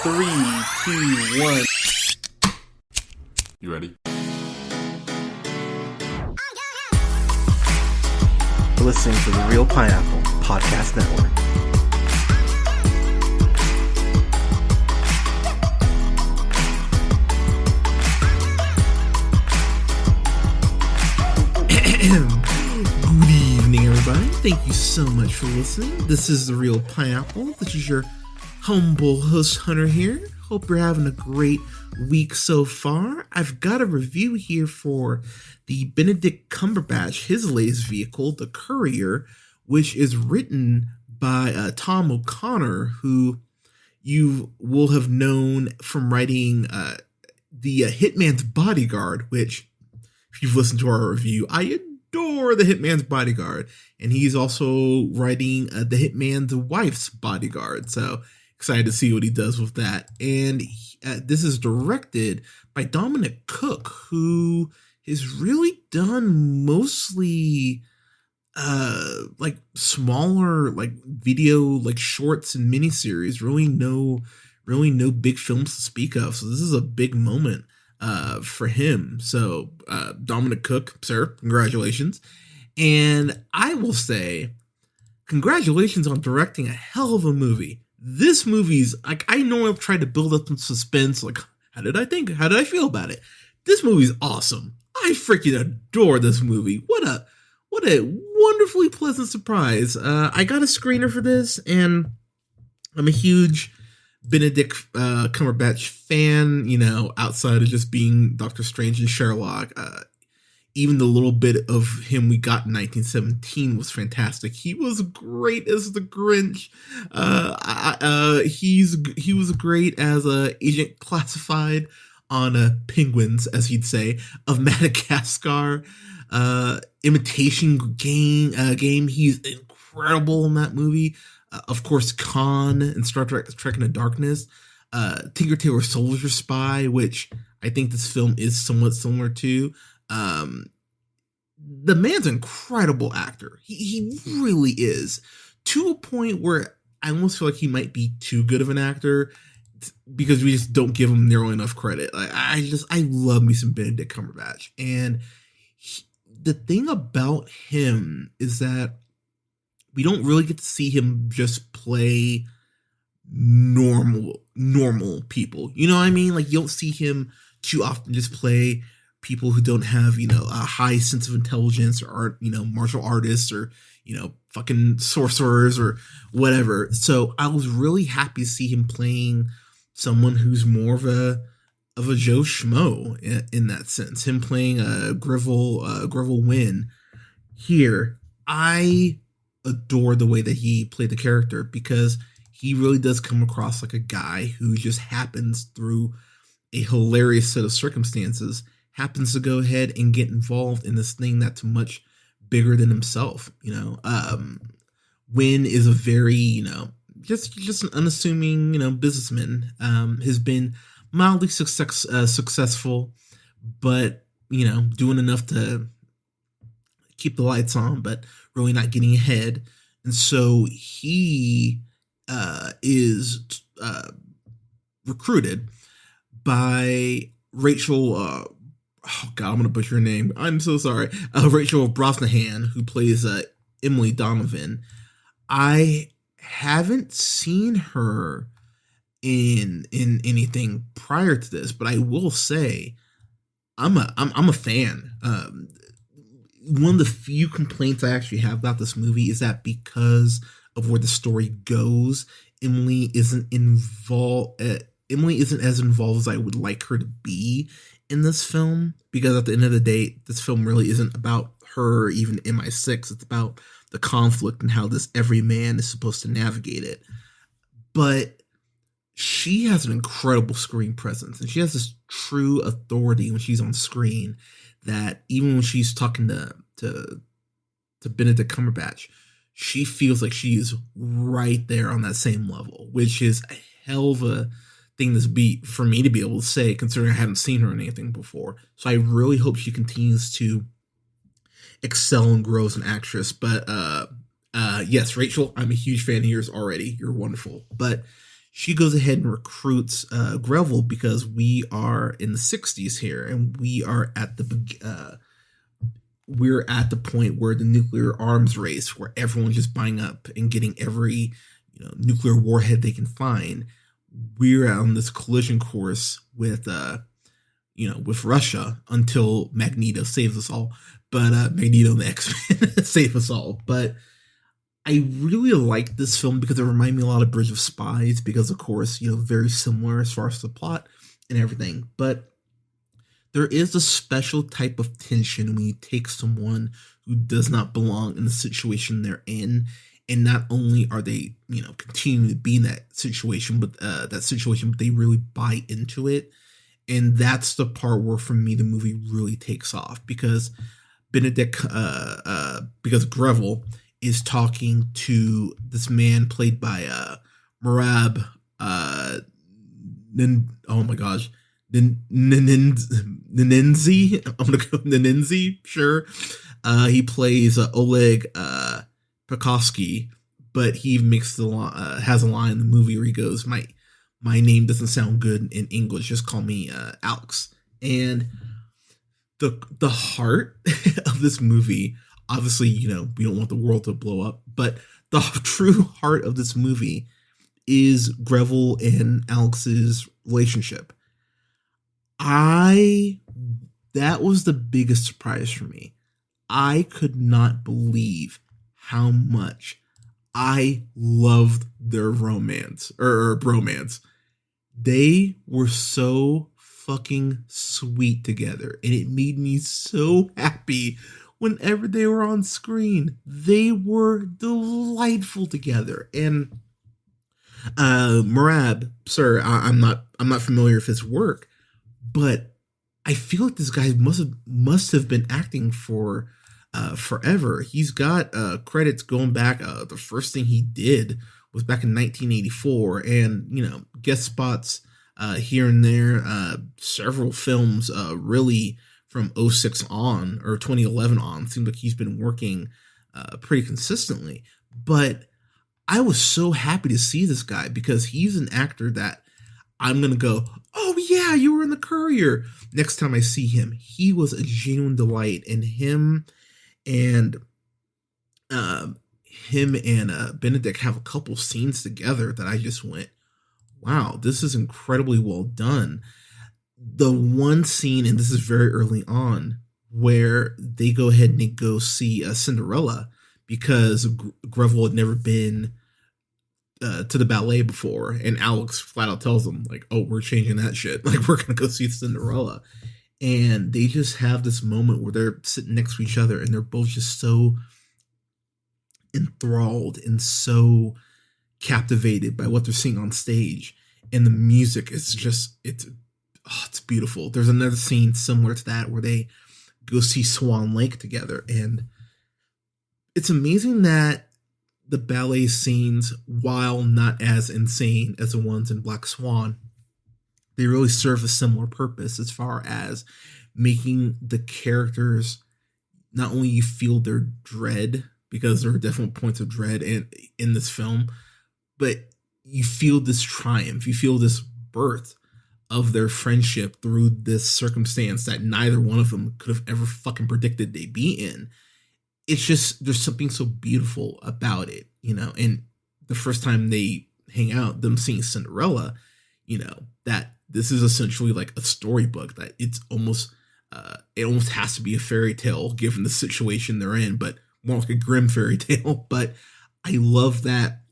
3, 2, 1. You ready? You're listening to the Real Pineapple Podcast Network. Good evening, everybody. Thank you so much for listening. This is the Real Pineapple. This is your humble host, Hunter, here. Hope you're having a great week so far. I've got a review here for the Benedict Cumberbatch, his latest vehicle, the Courier, which is written by Tom O'Connor, who you will have known from writing the Hitman's Bodyguard, which, if you've listened to our review, I adore the Hitman's Bodyguard. And he's also writing the Hitman's Wife's Bodyguard. So excited to see what he does with that. And this is directed by Dominic, who has really done mostly like smaller like video like shorts and miniseries. Really no big films to speak of. So this is a big moment for him. So Dominic, sir, congratulations. And I will say congratulations on directing a hell of a movie. This movie's like, I know I've tried to build up some suspense, like how did I feel about it? This movie's awesome. I freaking adore this movie. What a wonderfully pleasant surprise. I got a screener for this, and I'm a huge Benedict Cumberbatch fan, you know, outside of just being Doctor Strange and Sherlock. Even the little bit of him we got in 1917 was fantastic. He was great as the Grinch. He was great as Agent Classified on Penguins, as he'd say, of Madagascar. Imitation Game. He's incredible in that movie. Of course, Khan in Star Trek Into Darkness. Tinker Tailor Soldier Spy, which I think this film is somewhat similar to. The man's an incredible actor. He really is, to a point where I almost feel like he might be too good of an actor because we just don't give him nearly enough credit. Like, I love me some Benedict Cumberbatch. And the thing about him is that we don't really get to see him just play normal people. You know what I mean? Like, you don't see him too often just play people who don't have, you know, a high sense of intelligence or aren't, you know, martial artists or, you know, fucking sorcerers or whatever. So I was really happy to see him playing someone who's more of a Joe Schmo in that sense. Him playing Greville Wynne here. I adore the way that he played the character because he really does come across like a guy who just happens, through a hilarious set of circumstances, happens to go ahead and get involved in this thing that's much bigger than himself. You know, Wynne is a very, you know, just an unassuming, you know, businessman. Has been mildly successful, but, you know, doing enough to keep the lights on, but really not getting ahead. And so he is recruited by Rachel, oh God, I'm going to butcher her name. I'm so sorry. Rachel Brosnahan, who plays Emily Donovan. I haven't seen her in anything prior to this, but I will say I'm a fan. One of the few complaints I actually have about this movie is that because of where the story goes, Emily isn't as involved as I would like her to be in this film, because at the end of the day, this film really isn't about her, even MI6. It's about the conflict and how this every man is supposed to navigate it. But she has an incredible screen presence, and she has this true authority when she's on screen that even when she's talking to Benedict Cumberbatch, she feels like she is right there on that same level, which is a hell of a thing for me to be able to say, considering I haven't seen her in anything before. So I really hope she continues to excel and grow as an actress. But yes, Rachel, I'm a huge fan of yours already. You're wonderful. But she goes ahead and recruits Greville because we are in the 60s here, and we're at the point where the nuclear arms race, where everyone's just buying up and getting every nuclear warhead they can find. We're on this collision course with with Russia until Magneto saves us all. But Magneto and the X-Men save us all. But I really like this film because it reminded me a lot of Bridge of Spies, because of course, very similar as far as the plot and everything. But there is a special type of tension when you take someone who does not belong in the situation they're in, and not only are they, continuing to be in that situation, but they really buy into it. And that's the part where, for me, the movie really takes off, because because Greville is talking to this man played by Merab. Oh my gosh, Ninenzi. I'm gonna go Ninenzi. Sure, he plays Oleg Pekovsky, but he makes has a line in the movie where he goes, "My name doesn't sound good in English. Just call me Alex." And the heart of this movie, obviously, we don't want the world to blow up, but the true heart of this movie is Greville and Alex's relationship. That was the biggest surprise for me. I could not believe how much I loved their romance or bromance. They were so fucking sweet together, and it made me so happy whenever they were on screen. They were delightful together. And Merab, sir, I'm not familiar with his work, but I feel like this guy must have been acting for forever. He's got credits going back. The first thing he did was back in 1984, and guest spots here and there. Several films, really from 2006 on, or 2011 on. Seems like he's been working pretty consistently. But I was so happy to see this guy, because he's an actor that I'm gonna go, "Oh yeah, you were in the Courier." Next time I see him, he was a genuine delight, and him and Benedict have a couple scenes together that I just went, wow, this is incredibly well done. The one scene, and this is very early on, where they go ahead and they go see Cinderella, because Greville had never been to the ballet before, and Alex flat out tells them, like, "Oh, we're changing that shit. Like, we're gonna go see Cinderella." And they just have this moment where they're sitting next to each other, and they're both just so enthralled and so captivated by what they're seeing on stage. And the music is just, it's beautiful. There's another scene similar to that where they go see Swan Lake together. And it's amazing that the ballet scenes, while not as insane as the ones in Black Swan, they really serve a similar purpose as far as making the characters, not only you feel their dread, because there are definitely points of dread in this film, but you feel this triumph, you feel this birth of their friendship through this circumstance that neither one of them could have ever fucking predicted they'd be in. It's just, there's something so beautiful about it, and the first time they hang out, them seeing Cinderella, that this is essentially like a storybook, that it's almost, it almost has to be a fairy tale given the situation they're in, but more like a grim fairy tale. But I love that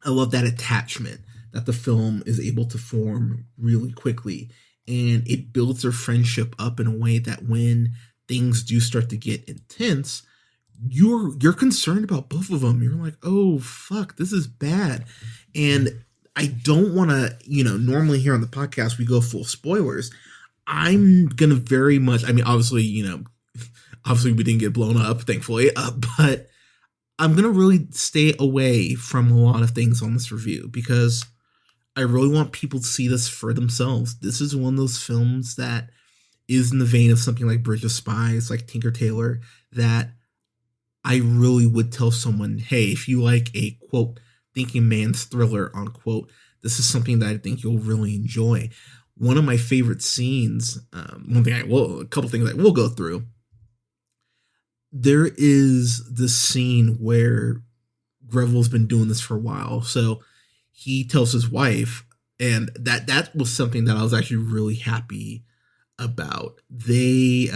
attachment that the film is able to form really quickly, and it builds their friendship up in a way that when things do start to get intense, you're concerned about both of them. You're like, oh fuck, this is bad. And I don't want to, normally here on the podcast we go full spoilers. I'm gonna very much, obviously we didn't get blown up, thankfully, but I'm gonna really stay away from a lot of things on this review, because I really want people to see this for themselves. This is one of those films that is in the vein of something like Bridge of Spies, like Tinker Tailor, that I really would tell someone, hey, if you like a, quote, thinking man's thriller, unquote, this is something that I think you'll really enjoy. One of my favorite scenes, a couple things I will go through. There is this scene where Greville's been doing this for a while. So he tells his wife, and that was something that I was actually really happy about. They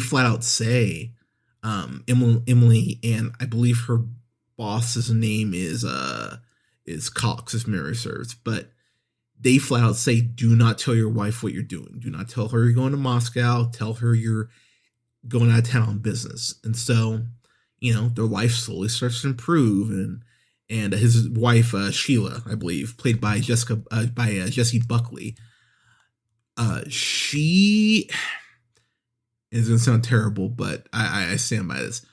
flat out say, Emily, and I believe her boss's name is Cox, if memory serves, but they flat out say, do not tell your wife what you're doing. Do not tell her you're going to Moscow. Tell her you're going out of town on business. And so, their life slowly starts to improve, and his wife, Sheila, I believe, played by Jessie Buckley. She is going to sound terrible, but I stand by this.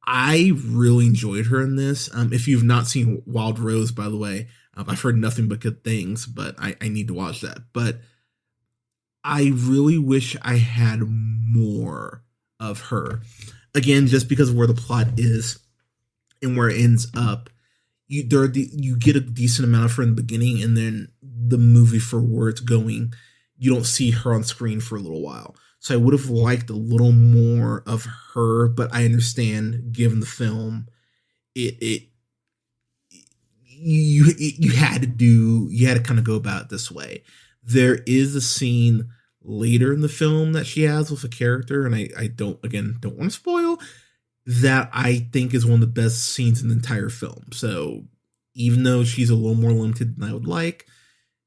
I really enjoyed her in this. If you've not seen Wild Rose, by the way, I've heard nothing but good things, but I need to watch that. But I really wish I had more of her. Again, just because of where the plot is and where it ends up, you get a decent amount of her in the beginning, and then the movie, for where it's going, you don't see her on screen for a little while. So I would have liked a little more of her, but I understand, given the film, you had to kind of go about it this way. There is a scene later in the film that she has with a character, and I don't want to spoil, that I think is one of the best scenes in the entire film. So even though she's a little more limited than I would like,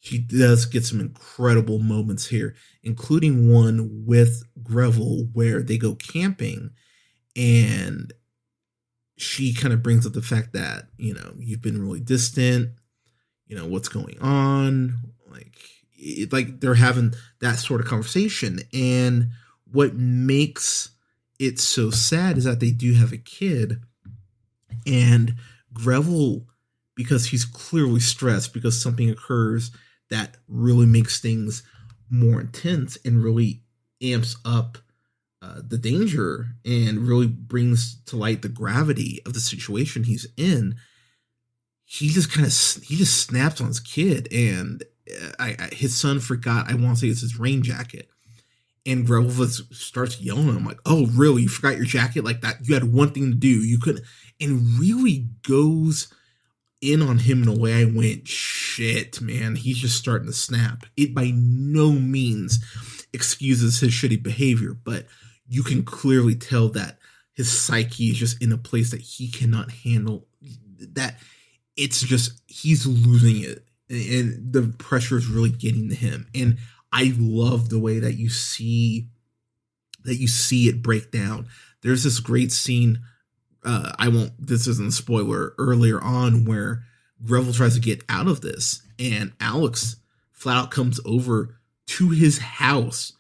she does get some incredible moments here, including one with Greville where they go camping, and she kind of brings up the fact that, you've been really distant, what's going on, like they're having that sort of conversation. And what makes it so sad is that they do have a kid, and Greville, because he's clearly stressed because something occurs that really makes things more intense and really amps up the danger and really brings to light the gravity of the situation he's in. He just snaps on his kid, and his son forgot, I want to say it's his rain jacket. And Greville starts yelling at him like, "Oh, really? You forgot your jacket? Like that? You had one thing to do. You couldn't." And really goes in on him in a way I went, shit, man. He's just starting to snap. It by no means excuses his shitty behavior, but you can clearly tell that his psyche is just in a place that he cannot handle. That it's just, he's losing it. And the pressure is really getting to him. And I love the way that you see it break down. There's this great scene. This isn't a spoiler, earlier on, where Greville tries to get out of this, and Alex flat out comes over to his house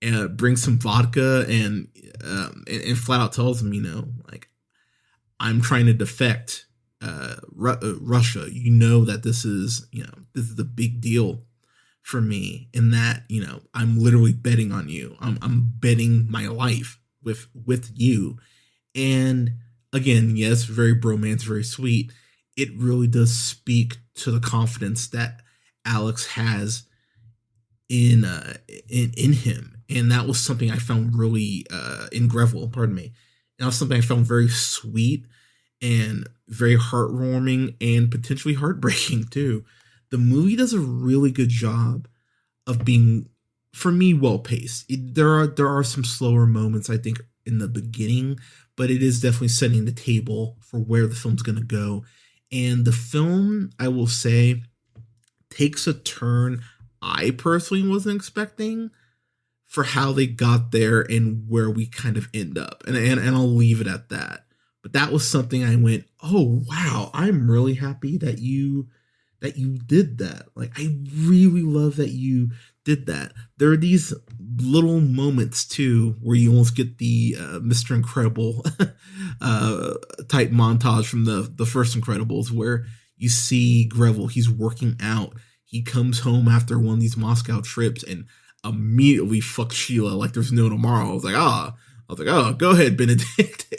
and brings some vodka and flat out tells him, I'm trying to defect Russia. That this is the big deal for me, and that I'm literally betting on you. I'm betting my life with you. And again, yes, very bromance, very sweet. It really does speak to the confidence that Alex has in him, and that was something I found really in Greville. Pardon me. And that was something I found very sweet and very heartwarming and potentially heartbreaking too. The movie does a really good job of being, for me, well paced. There are some slower moments, I think, in the beginning, but it is definitely setting the table for where the film's going to go. And the film, I will say, takes a turn I personally wasn't expecting for how they got there and where we kind of end up. And I'll leave it at that. But that was something I went, oh, wow, I'm really happy that you did that. Like, I really love that you did that. There are these little moments too where you almost get the Mr. Incredible type montage from the first Incredibles, where you see Greville, he's working out. He comes home after one of these Moscow trips and immediately fucks Sheila like there's no tomorrow. I was like, I was like, oh, go ahead, Benedict.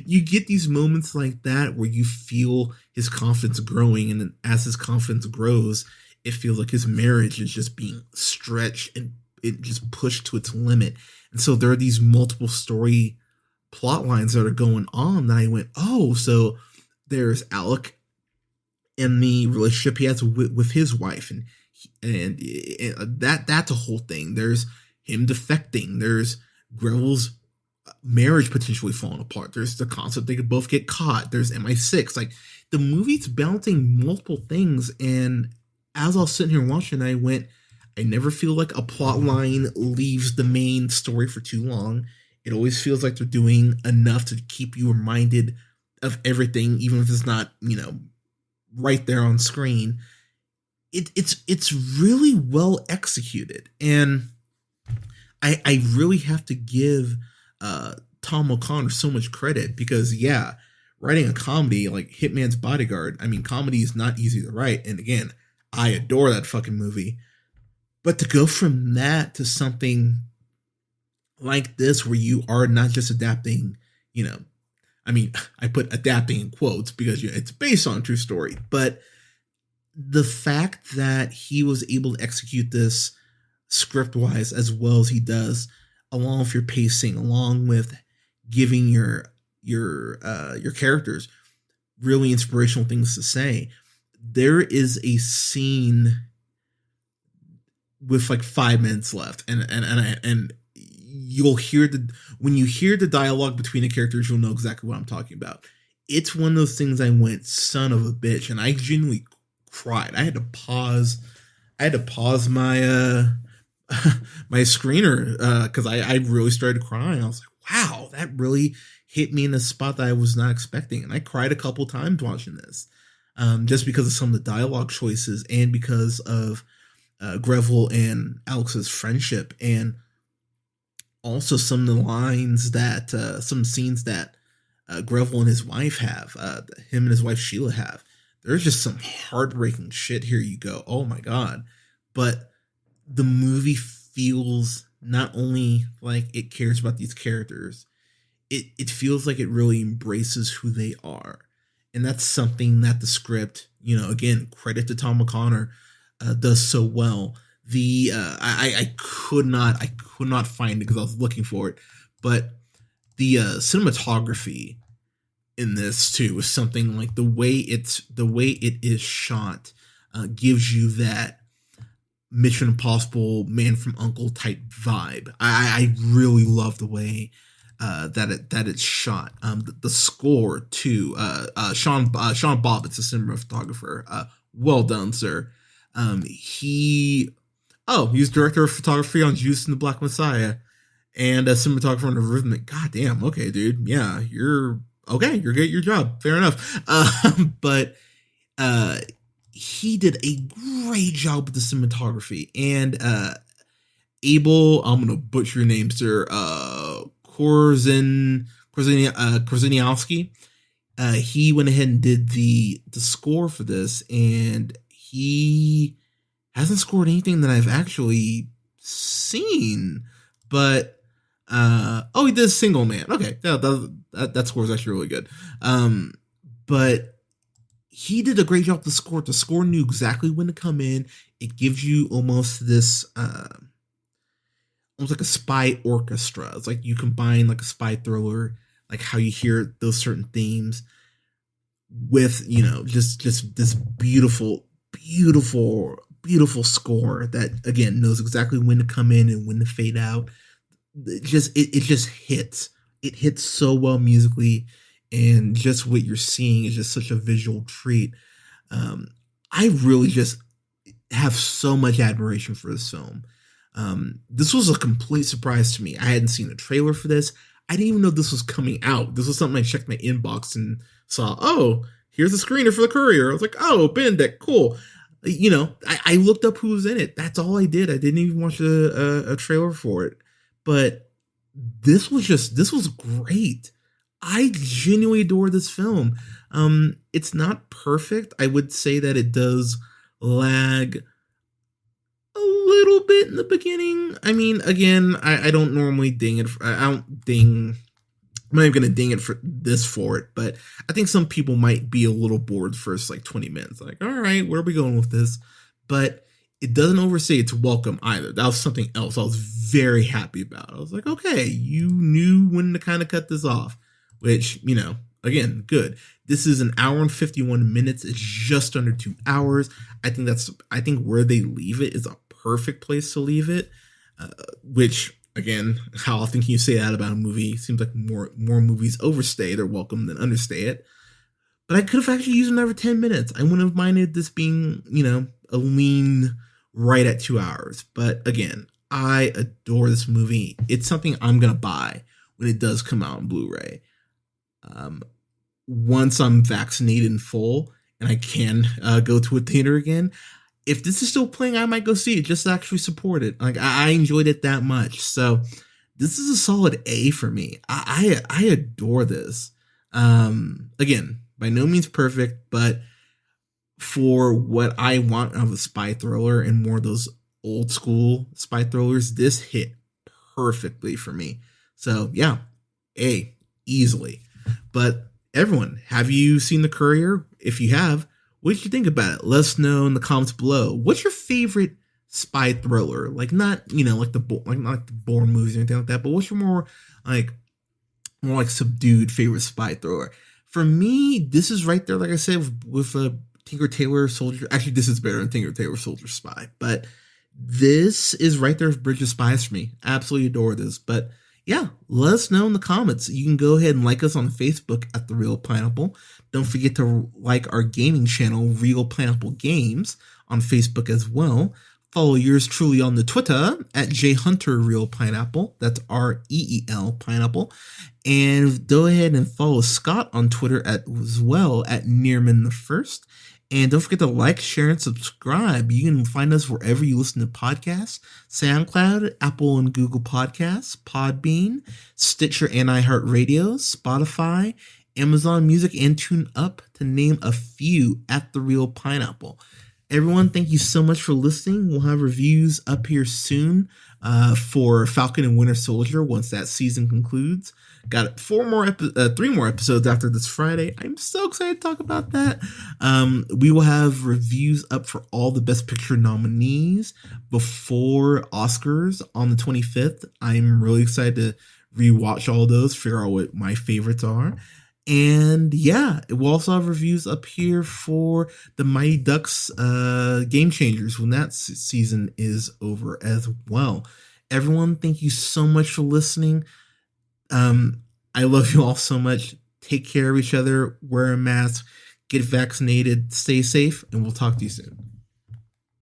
You get these moments like that where you feel his confidence growing, and then as his confidence grows, it feels like his marriage is just being stretched and it just pushed to its limit. And so there are these multiple story plot lines that are going on that I went, oh, so there's Alec and the relationship he has with his wife, and that's a whole thing. There's him defecting. There's Greville's marriage potentially falling apart. There's the concept they could both get caught. There's MI6. Like, the movie's balancing multiple things, and as I was sitting here watching, I went, I never feel like a plot line leaves the main story for too long. It always feels like they're doing enough to keep you reminded of everything, even if it's not, right there on screen. It's really well executed, and I really have to give Tom O'Connor so much credit, because writing a comedy like Hitman's Bodyguard, I mean, comedy is not easy to write, and again, I adore that fucking movie. But to go from that to something like this, where you are not just adapting, I mean, I put adapting in quotes because it's based on a true story, but the fact that he was able to execute this script-wise as well as he does, along with your pacing, along with giving your characters really inspirational things to say. There is a scene with like 5 minutes left, and you'll hear when you hear the dialogue between the characters, you'll know exactly what I'm talking about. It's one of those things I went, son of a bitch, and I genuinely cried. I had to pause my my screener because I really started crying. I was like, wow, that really hit me in a spot that I was not expecting, and I cried a couple times watching this, just because of some of the dialogue choices and because of Greville and Alex's friendship, and also some of the lines that some scenes that Greville and his wife have, him and his wife Sheila have. There's just some heartbreaking shit here. You go, oh my god. But the movie feels not only like it cares about these characters, it feels like it really embraces who they are. And that's something that the script, again, credit to Tom O'Connor, does so well. I could not find it because I was looking for it, but the cinematography in this too is something like the way it is shot gives you that Mission Impossible Man from U.N.C.L.E. type vibe. I really love the way that it's shot. The score too. Sean Bobbitt's the cinematographer. Well done, sir. He was director of photography on Judas and the Black Messiah, and a cinematographer on The Rhythmic. God damn, okay, dude. Yeah, you're okay. You're good at your job. Fair enough. But he did a great job with the cinematography. And Abel, I'm gonna butcher your name, sir. Korzeniowski. He went ahead and did the score for this, and he hasn't scored anything that I've actually seen, but he did Single Man. Okay, that score is actually really good. But he did a great job with the score. The score knew exactly when to come in. It gives you almost this almost like a spy orchestra. It's like you combine like a spy thriller, like how you hear those certain themes with, just this beautiful score that again knows exactly when to come in and when to fade out. It just hits. It hits so well musically, and just what you're seeing is just such a visual treat. I really just have so much admiration for this film. This was a complete surprise to me. I hadn't seen a trailer for this. I didn't even know this was coming out. This was something I checked my inbox and saw, oh, here's a screener for the Courier. I was like, oh, Benedict, cool. I looked up who was in it. That's all I did. I didn't even watch a trailer for it. But this was great. I genuinely adore this film. It's not perfect. I would say that it does lag a little bit in the beginning. I mean, again, I don't normally ding it. I don't ding. I'm not even going to ding it for it, but I think some people might be a little bored first like 20 minutes. Like, all right, where are we going with this? But it doesn't overstay its welcome either. That was something else I was very happy about. I was like, okay, you knew when to kind of cut this off, which, again, good. This is an hour and 51 minutes. It's just under 2 hours. I think where they leave it is a perfect place to leave it, which, again, how often can you say that about a movie? It seems like more movies overstay their welcome than understay it. But I could have actually used another 10 minutes. I wouldn't have minded this being, a lean right at 2 hours. But again, I adore this movie. It's something I'm going to buy when it does come out on Blu-ray. Once I'm vaccinated in full and I can go to a theater again, if this is still playing, I might go see it just to actually support it. Like, I enjoyed it that much. So this is a solid A for me. I adore this. Again, by no means perfect, but for what I want of a spy thriller and more of those old school spy thrillers, this hit perfectly for me. So yeah, A, easily. But everyone, have you seen The Courier? If you have, what did you think about it? Let us know in the comments below. What's your favorite spy thriller? Like, not, like not like the Bourne movies or anything like that, but what's your more subdued favorite spy thriller? For me, this is right there, like I said, with Tinker Tailor Soldier. Actually, this is better than Tinker Tailor Soldier Spy, but this is right there with Bridge of Spies for me. Absolutely adore this. But yeah, let us know in the comments. You can go ahead and like us on Facebook at The Real Pineapple. Don't forget to like our gaming channel, Real Pineapple Games, on Facebook as well. Follow yours truly on the Twitter at JHunterRealPineapple. That's REEL Pineapple. And go ahead and follow Scott on Twitter as well at Nearman1st. And don't forget to like, share, and subscribe. You can find us wherever you listen to podcasts: SoundCloud, Apple and Google Podcasts, Podbean, Stitcher and iHeartRadio, Spotify, Amazon Music, and TuneUp, to name a few, at The Real Pineapple. Everyone, thank you so much for listening. We'll have reviews up here soon for Falcon and Winter Soldier once that season concludes. Got 3 more episodes after this Friday. I'm so excited to talk about that. We will have reviews up for all the Best Picture nominees before Oscars on the 25th. I'm really excited to rewatch all those, figure out what my favorites are. And yeah, we'll also have reviews up here for the Mighty Ducks Game Changers when that season is over as well. Everyone, thank you so much for listening. I love you all so much. Take care of each other, wear a mask, get vaccinated, stay safe, and we'll talk to you soon.